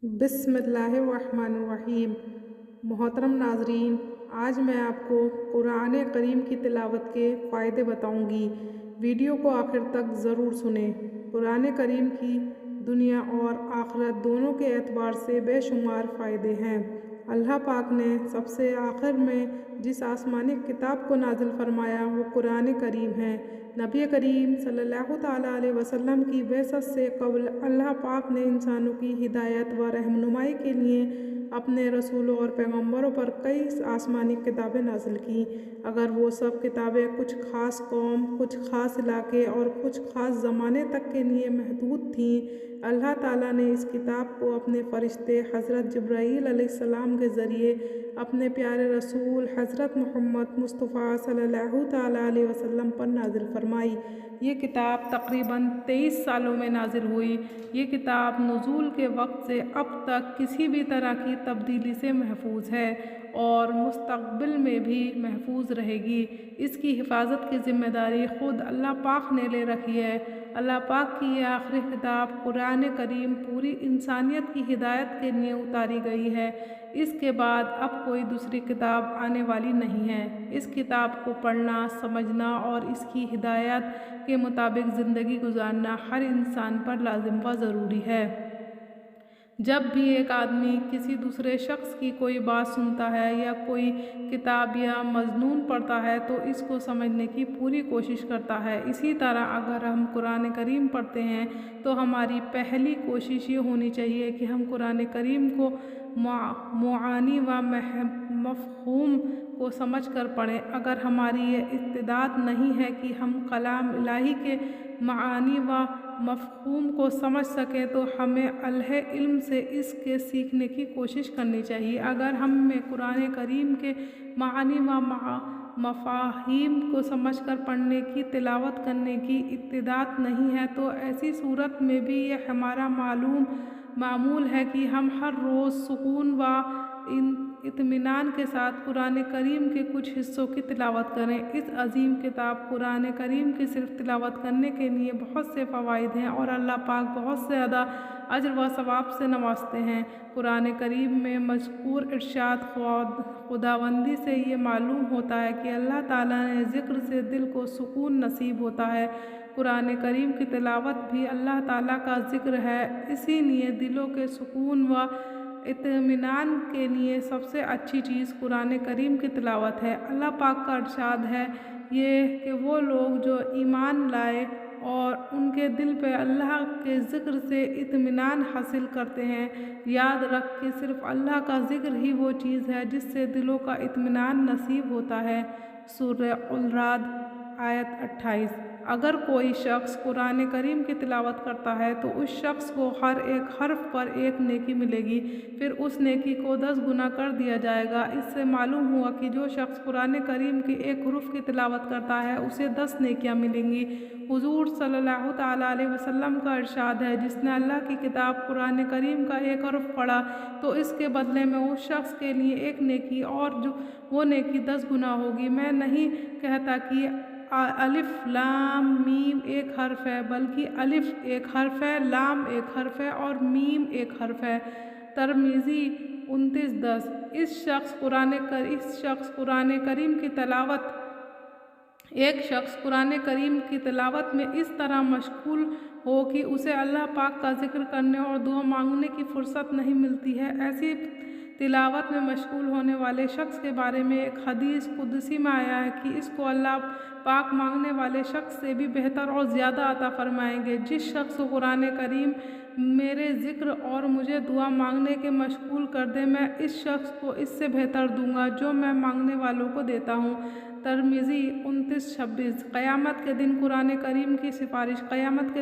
बिस्मिल्लाहिर्रहमानिर्रहीम। मोहतरम नाज़रीन, आज मैं आपको कुरान करीम की तिलावत के फ़ायदे बताऊंगी। वीडियो को आखिर तक ज़रूर सुनें। कुरान करीम की दुनिया और आखिरत दोनों के एतबार से बेशुमार फ़ायदे हैं। अल्लाह पाक ने सबसे आखिर में जिस आसमानी किताब को नाज़िल फरमाया वो कुरान करीम है। नबी करीम सल्लल्लाहु ताला अलैहि वसल्लम की बेअसत से क़ब्ल अल्लाह पाक ने इंसानों की हिदायत व रहनुमाई के लिए अपने रसूलों और पैगम्बरों पर कई आसमानी किताबें नाज़िल की। अगर वो सब किताबें कुछ ख़ास कौम, कुछ ख़ास इलाके और कुछ ख़ास ज़माने तक के लिए महदूद थीं, अल्लाह ताला ने इस किताब को अपने फ़रिश्ते हज़रत जिब्राईल अलैहिस्सलाम के ज़रिए अपने प्यारे रसूल हज़रत मोहम्मद मुस्तफ़ा सल्लल्लाहु ताला अलैहि वसल्लम पर नाज़िल फरमाई। ये किताब तकरीबन 23 सालों में नाज़िल हुई। ये किताब नुज़ूल के वक्त से अब तक किसी भी तरह की तब्दीली से महफूज है और मुस्तक़बिल में भी महफूज रहेगी। इसकी हिफाजत की ज़िम्मेदारी ख़ुद अल्लाह पाक ने ले रखी है। अल्लाह पाक की यह आखिरी किताब कुरान करीम पूरी इंसानियत की हिदायत के लिए उतारी गई है। इसके बाद अब कोई दूसरी किताब आने वाली नहीं है। इस किताब को पढ़ना, समझना और इसकी हिदायत के मुताबिक ज़िंदगी गुजारना हर इंसान पर लाजिम व ज़रूरी है। जब भी एक आदमी किसी दूसरे शख्स की कोई बात सुनता है या कोई किताब या मज़मून पढ़ता है तो इसको समझने की पूरी कोशिश करता है। इसी तरह अगर हम कुरान करीम पढ़ते हैं तो हमारी पहली कोशिश ये होनी चाहिए कि हम कुरान करीम को मुआनी व मफ़हूम को समझ कर पढ़ें। अगर हमारी ये इस्तिदाद नहीं है कि हम कलाम इलाही के मानी व मफ़हूम को समझ सकें तो हमें अहले इल्म से इसके सीखने की कोशिश करनी चाहिए। अगर हमें कुरान करीम के मानी व मफ़ाहीम को समझकर पढ़ने की, तिलावत करने की इस्तिदाद नहीं है तो ऐसी सूरत में भी ये हमारा मामूल है कि हम हर रोज़ सुकून व इत्मीनान के साथ कुरान करीम के कुछ हिस्सों की तिलावत करें। इस अजीम किताब कुरान करीम की सिर्फ तिलावत करने के लिए बहुत से फ़वाइद हैं और अल्लाह पाक बहुत से ज़्यादा अज्र व सवाब से नवाजते हैं। कुरान करीम में मज़कूर इरशाद खुदावंदी से ये मालूम होता है कि अल्लाह ताला ने ज़िक्र से दिल को सुकून नसीब होता है। कुरान करीम की तिलावत भी अल्लाह ताला का ज़िक्र है, इसीलिए दिलों के सुकून व इत्मीनान के लिए सबसे अच्छी चीज़ कुरान करीम की तिलावत है। अल्लाह पाक का इरशाद है ये कि वो लोग जो ईमान लाए और उनके दिल पे अल्लाह के ज़िक्र से इत्मीनान हासिल करते हैं। याद रख कि सिर्फ़ अल्लाह का ज़िक्र ही वो चीज़ है जिससे दिलों का इत्मीनान नसीब होता है। सूरह अल-राद आयत 28। अगर कोई शख्स कुरान करीम की तिलावत करता है तो उस शख्स को हर एक हर्फ पर एक नेकी मिलेगी, फिर उस नेकी को 10 गुना कर दिया जाएगा। इससे मालूम हुआ कि जो शख्स कुरान करीम के एक हुरूफ की तिलावत करता है उसे 10 नेकियां मिलेंगी। हुजूर सल्लल्लाहु ताला अलैहि वसल्लम का इरशाद है, जिसने अल्लाह की किताब कुरान करीम का एक हर्फ पढ़ा तो इसके बदले में उस शख्स के लिए एक नेकी और जो वो नेकी 10 गुना होगी। मैं नहीं कहता कि अलिफ लाम मीम एक हर्फ है, बल्कि अलिफ एक हर्फ है, लाम एक हर्फ है और मीम एक हर्फ है। तिरमिज़ी 29:10। इस शख्स कुरान करीम की तिलावत एक शख्स कुरान करीम की तिलावत में इस तरह मशगूल हो कि उसे अल्लाह पाक का ज़िक्र करने और दुआ मांगने की फ़ुर्सत नहीं मिलती है। ऐसी तिलावत में मशगूल होने वाले शख्स के बारे में एक हदीस कुदसी में आया है कि इसको अल्लाह पाक मांगने वाले शख्स से भी बेहतर और ज़्यादा अता फरमाएंगे। जिस शख्स को कुरान करीम मेरे ज़िक्र और मुझे दुआ मांगने के मशगूल कर दे, मैं इस शख्स को इससे बेहतर दूंगा जो मैं मांगने वालों को देता हूँ। तिरमिज़ी 29:26। क़यामत के दिन कुरान करीम की सिफारिश। क़यामत के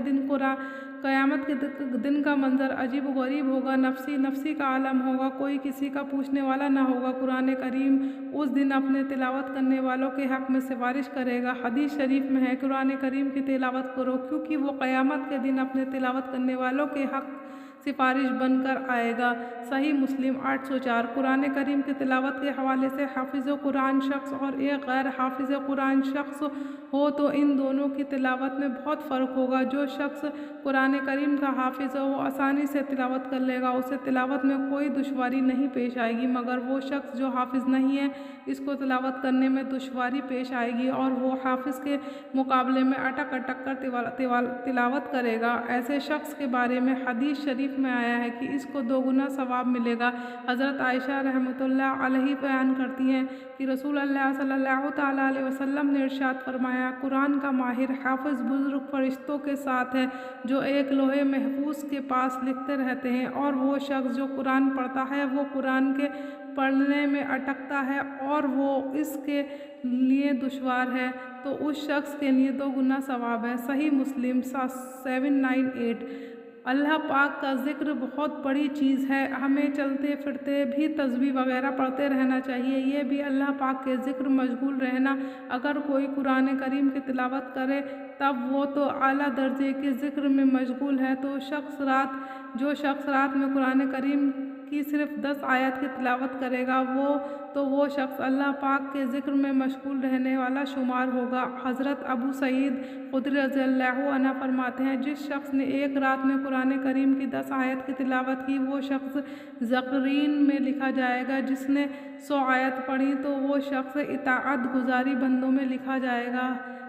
दिन का मंजर अजीब गरीब होगा। नफसी नफसी का आलम होगा, कोई किसी का पूछने वाला ना होगा। कुरान करीम उस दिन अपने तिलावत करने वालों के हक़ में सिफारिश करेगा। हदीस शरीफ में है, कुरान करीम की तिलावत करो क्योंकि वो क़यामत के दिन अपने तिलावत करने वालों के हक़ सिफारिश बन कर आएगा। सही मुस्लिम 804। कुरान करीम की तिलावत के हवाले से हाफिज़ कुरान शख्स और एक गैर हाफिज़ कुरान शख्स हो तो इन दोनों की तिलावत में बहुत फ़र्क होगा। जो शख्स कुरान करीम का हाफिज़ हो वो आसानी से तिलावत कर लेगा, उसे तिलावत में कोई दुश्वारी नहीं पेश आएगी, मगर वो शख्स जो हाफिज़ नहीं है इसको तिलावत करने में दुश्वारी पेश आएगी और वो हाफिज़ के मुकाबले में अटक अटक कर तिलावत करेगा। ऐसे शख्स के बारे में हदीस शरीफ में आया है कि इसको 2 गुना सवाब मिलेगा। हज़रत आयशा रहमतुल्लाह अलैहा बयान करती हैं कि रसूलुल्लाह सल्लल्लाहु तआला अलैहि वसल्लम ने इरशाद फरमाया, कुरान का माहिर हाफिज़ बुज़ुर्ग फरिश्तों के साथ है जो एक लोहे महफूज के पास लिखते रहते हैं, और वो शख्स जो कुरान पढ़ता है वो कुरान के पढ़ने में अटकता है और वो इसके लिए दुश्वार है तो उस शख्स के लिए 2 गुना सवाब है। सही मुस्लिम 798। अल्लाह पाक का ज़िक्र बहुत बड़ी चीज़ है, हमें चलते फिरते भी तस्बीह वगैरह पढ़ते रहना चाहिए। ये भी अल्लाह पाक के ज़िक्र मशगूल रहना। अगर कोई कुरान करीम की तिलावत करे तब वो तो आला दर्जे के ज़िक्र में मशगूल है। जो शख्स रात में कुरान करीम की सिर्फ 10 आयत की तिलावत करेगा वो शख्स अल्लाह पाक के ज़िक्र में मशगूल रहने वाला शुमार होगा। हज़रत अबू सईद खुदरी रज़ियल्लाहु अन्हु फरमाते हैं, जिस शख्स ने एक रात में कुरान करीम की 10 आयत की तिलावत की वो शख्स ज़कीरीन में लिखा जाएगा। जिसने 100 आयत पढ़ी तो वो शख्स इताअत गुजारी बंदों में लिखा जाएगा।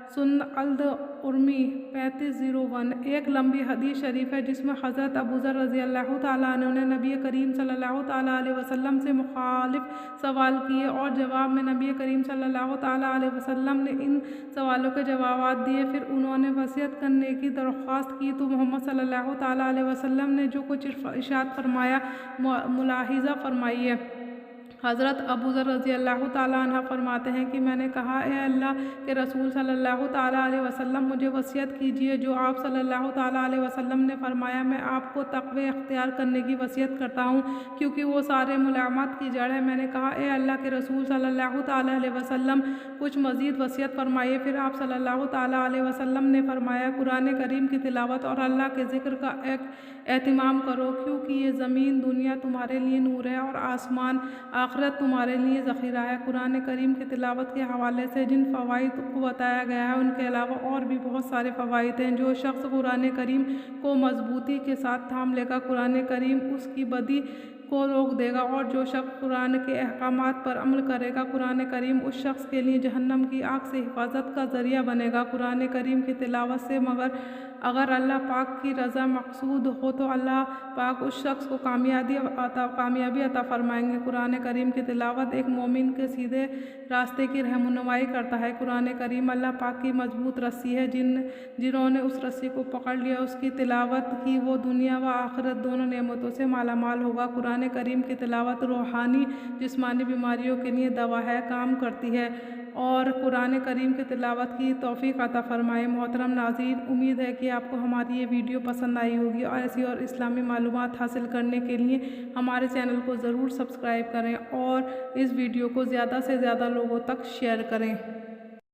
सुन्न अल्द उर्मी 3501। एक लंबी हदीस शरीफ है जिसमें हज़रत अबू ज़र रज़ियल्लाहु ताला अन्हु ने नबी करीम सल्लल्लाहु ताला अलैहि वसल्लम से मुखालिफ सवाल किए और जवाब में नबी करीम सल्लल्लाहु ताला अलैहि वसल्लम ने इन सवालों के जवाब दिए। फिर उन्होंने वसीयत करने की दरख्वास्त की तो मोहम्मद सल्लल्लाहु ताला अलैहि वसल्लम ने जो कुछ इरशाद फरमाया मुलाहिज़ा फरमाइए। हज़रत अबू ज़र रज़ियल्लाहु ताला अन्हु फरमाते हैं कि मैंने कहा, ए अल्लाह के रसूल सल्लल्लाहु ताला अलैहि वसल्लम, मुझे वसीयत कीजिए जो आप सल्लल्लाहु ताला अलैहि वसल्लम ने फरमाया। मैं आपको तक़वे अख्तियार करने की वसीयत करता हूँ क्योंकि वो सारे मुलामत की जड़ है। मैंने कहा, ए अल्लाह के रसूल सल्लल्लाहु ताला अलैहि वसल्लम, कुछ मज़ीद वसीयत फरमाइए। फिर आप सल्लल्लाहु ताला अलैहि वसल्लम ने फरमाया, कुरान करीम की तिलावत और अल्लाह के ज़िक्र का एहतिमाम करो क्योंकि ये ज़मीन दुनिया तुम्हारे लिए नूर है और आसमान आखिरत तुम्हारे लिए ज़ख़ीरा है। कुरान करीम की तिलावत के हवाले से जिन फ़वाइद को बताया गया है उनके अलावा और भी बहुत सारे फ़वाइद हैं। जो शख्स कुरान करीम को मजबूती के साथ थाम लेगा, कुरान करीम उसकी बदी को रोक देगा, और जो शख्स कुरान के अहकामात पर अमल करेगा, कुरान करीम उस शख्स के लिए जहन्नम की आग से हिफाजत का ज़रिया बनेगा। कुरान करीम की तिलावत से अगर अल्लाह पाक की रज़ा मकसूद हो तो अल्लाह पाक उस शख्स को कामयाबी अता फरमाएंगे। कुरान करीम की तिलावत एक मोमिन के सीधे रास्ते की रहनुमाई करता है। कुरान करीम अल्लाह पाक की मजबूत रस्सी है। जिन्होंने उस रस्सी को पकड़ लिया, उसकी तिलावत की, वो दुनिया व आखिरत दोनों नेमतों से मालामाल होगा। कुरान करीम की तिलावत रूहानी जिस्मानी बीमारियों के लिए दवा है, काम करती है, और कुरान करीम की तिलावत की तौफीक अता फरमाए। मोहतरम नाज़रीन, उम्मीद है कि आपको हमारी ये वीडियो पसंद आई होगी और ऐसी और इस्लामी मालूमात हासिल करने के लिए हमारे चैनल को ज़रूर सब्सक्राइब करें और इस वीडियो को ज़्यादा से ज़्यादा लोगों तक शेयर करें।